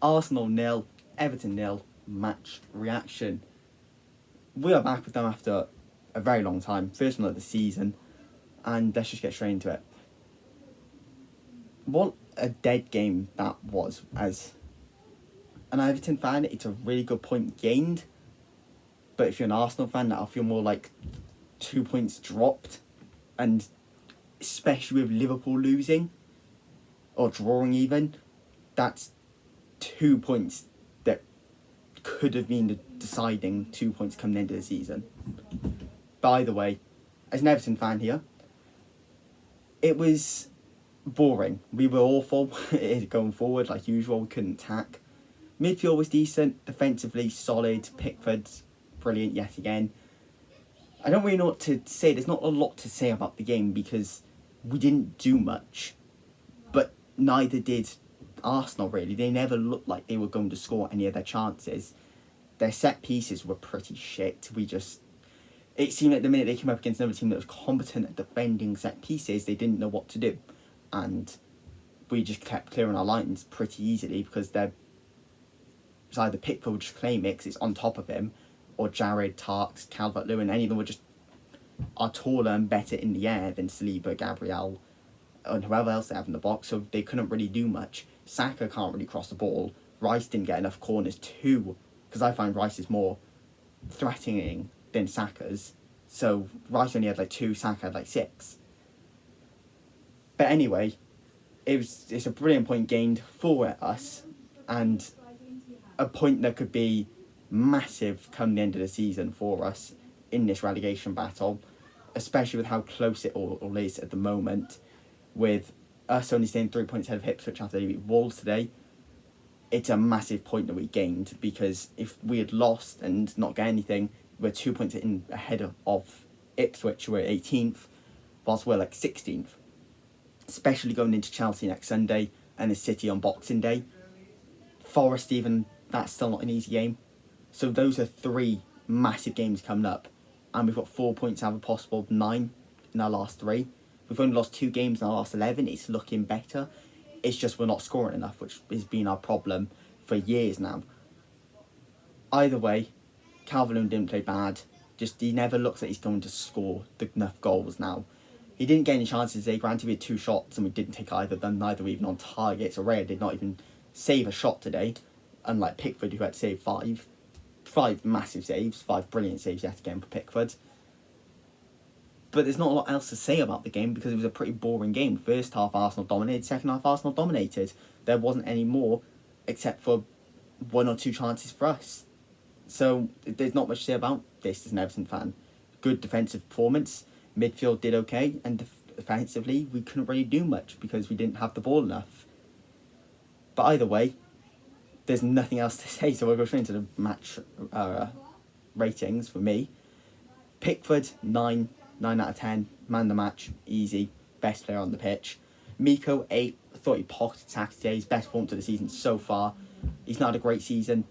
Arsenal 0, Everton 0, match reaction. We are back with them after a very long time, first one of the season, and let's just get straight into it. What a dead game that was. As an Everton fan, it's a really good point gained, but if you're an Arsenal fan, that'll feel more like 2 points dropped, and especially with Liverpool losing, or drawing even, that's 2 points that could have been the deciding 2 points coming into the season. By the way, as an Everton fan here, it was boring. We were awful going forward, like usual. We couldn't attack. Midfield was decent, defensively solid. Pickford's brilliant yet again. I don't really know what to say. There's not a lot to say about the game because we didn't do much, but neither did Arsenal really. They never looked like they were going to score any of their chances. Their set pieces were pretty shit. It seemed like the minute they came up against another team that was competent at defending set pieces, they didn't know what to do. And we just kept clearing our lines pretty easily because it's either Pickford would just claim it because it's on top of him, or Jared, Tarks, Calvert-Lewin, any of them are taller and better in the air than Saliba, Gabriel, and whoever else they have in the box, so they couldn't really do much. Saka can't really cross the ball. Rice didn't get enough corners too, because I find Rice is more threatening than Saka's. So Rice only had like 2, Saka had like 6. But anyway, it's a brilliant point gained for us, and a point that could be massive come the end of the season for us in this relegation battle, especially with how close it all is at the moment, with us only staying 3 points ahead of Ipswich after they beat Wolves today. It's a massive point that we gained, because if we had lost and not get anything, we're 2 points ahead of Ipswich, who are 18th, whilst we're like 16th. Especially going into Chelsea next Sunday and the City on Boxing Day. Forest even, that's still not an easy game. So those are 3 massive games coming up, and we've got 4 points out of a possible 9 in our last 3. We've only lost 2 games in our last 11. It's looking better. It's just we're not scoring enough, which has been our problem for years now. Either way, Calvert-Lewin didn't play bad. Just he never looks like he's going to score enough goals now. He didn't get any chances today. Granted, we had 2 shots and we didn't take either of them. Neither were even on target. So Raya did not even save a shot today, unlike Pickford, who had to save 5. 5 massive saves, 5 brilliant saves yet again for Pickford. But there's not a lot else to say about the game because it was a pretty boring game. First half Arsenal dominated, second half Arsenal dominated. There wasn't any more except for 1 or 2 chances for us. So there's not much to say about this as an Everton fan. Good defensive performance, midfield did okay, and defensively we couldn't really do much because we didn't have the ball enough. But either way, there's nothing else to say, so we'll go straight into the match ratings for me. Pickford, 9 out of 10, man of the match, easy, best player on the pitch. Miko, 8, I thought he pocketed attack today, his best performance of the season so far. He's not had a great season,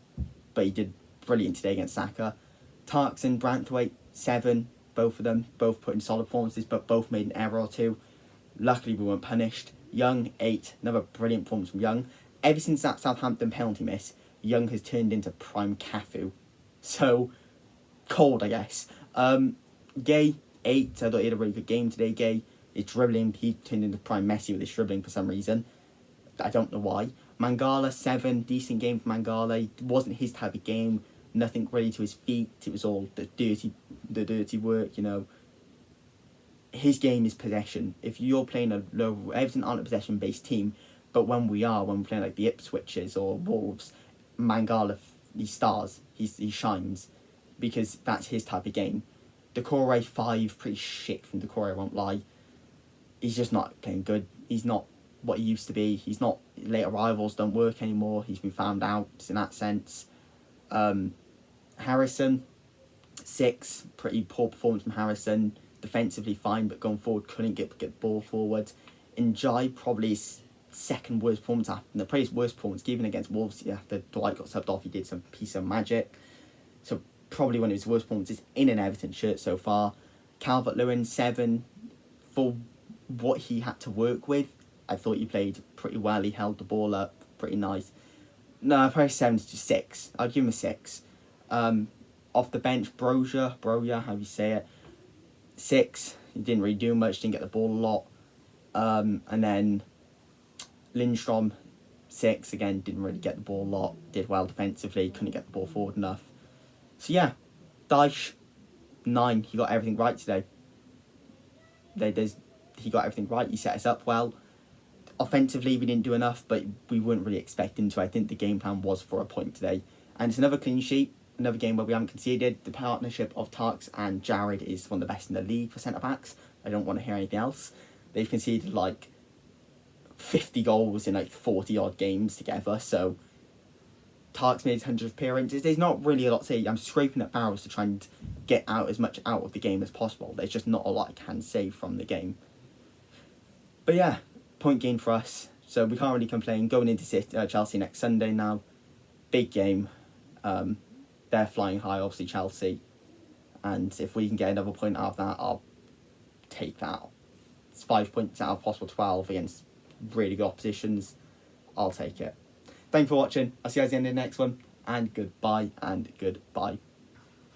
but he did brilliant today against Saka. Tarks and Branthwaite, 7, both of them, both put in solid performances, but both made an error or 2. Luckily we weren't punished. Young, 8, another brilliant performance from Young. Ever since that Southampton penalty miss, Young has turned into prime Cafu. So, cold, I guess. Gay, 8. I thought he had a really good game today, Gay. His dribbling, he turned into prime Messi with his dribbling for some reason. I don't know why. Mangala, 7. Decent game for Mangala. It wasn't his type of game. Nothing really to his feet. It was all the dirty work, you know. His game is possession. If you're playing Everton aren't a possession-based team, but when we're playing like the Ipswiches or Wolves, Mangala, he stars, he shines, because that's his type of game. Decore, 5, pretty shit from Decore, I won't lie. He's just not playing good. He's not what he used to be. He's not, late arrivals don't work anymore. He's been found out in that sense. Harrison, 6, pretty poor performance from Harrison. Defensively fine, but going forward couldn't get the ball forward. Njai, probably his second worst performance after probably his worst performance, even against Wolves after Dwight got subbed off. He did some piece of magic. So probably one of his worst performances in an Everton shirt so far. Calvert-Lewin, 7, for what he had to work with. I thought he played pretty well. He held the ball up, pretty nice. No, probably 7 to 6. I'll give him a 6. Off the bench, Broja, how do you say it? 6. He didn't really do much, didn't get the ball a lot. And then Lindstrom, 6. Again, didn't really get the ball a lot. Did well defensively, couldn't get the ball forward enough. So yeah, Dyche, 9. He got everything right today. He got everything right. He set us up well. Offensively, we didn't do enough, but we weren't really expecting to. I think the game plan was for a point today. And it's another clean sheet, another game where we haven't conceded. The partnership of Tarks and Jared is one of the best in the league for centre-backs. I don't want to hear anything else. They've conceded like 50 goals in like 40-odd games together, so Tarks made his 100th appearance. There's not really a lot to say. I'm scraping at barrels to try and get out as much out of the game as possible. There's just not a lot I can say from the game. But yeah, point gain for us, so we can't really complain. Going into Chelsea next Sunday now, big game. They're flying high, obviously Chelsea, and if we can get another point out of that, I'll take that. It's 5 points out of possible 12 against really good oppositions. I'll take it. Thanks for watching. I'll see you guys in the next one, and goodbye and goodbye.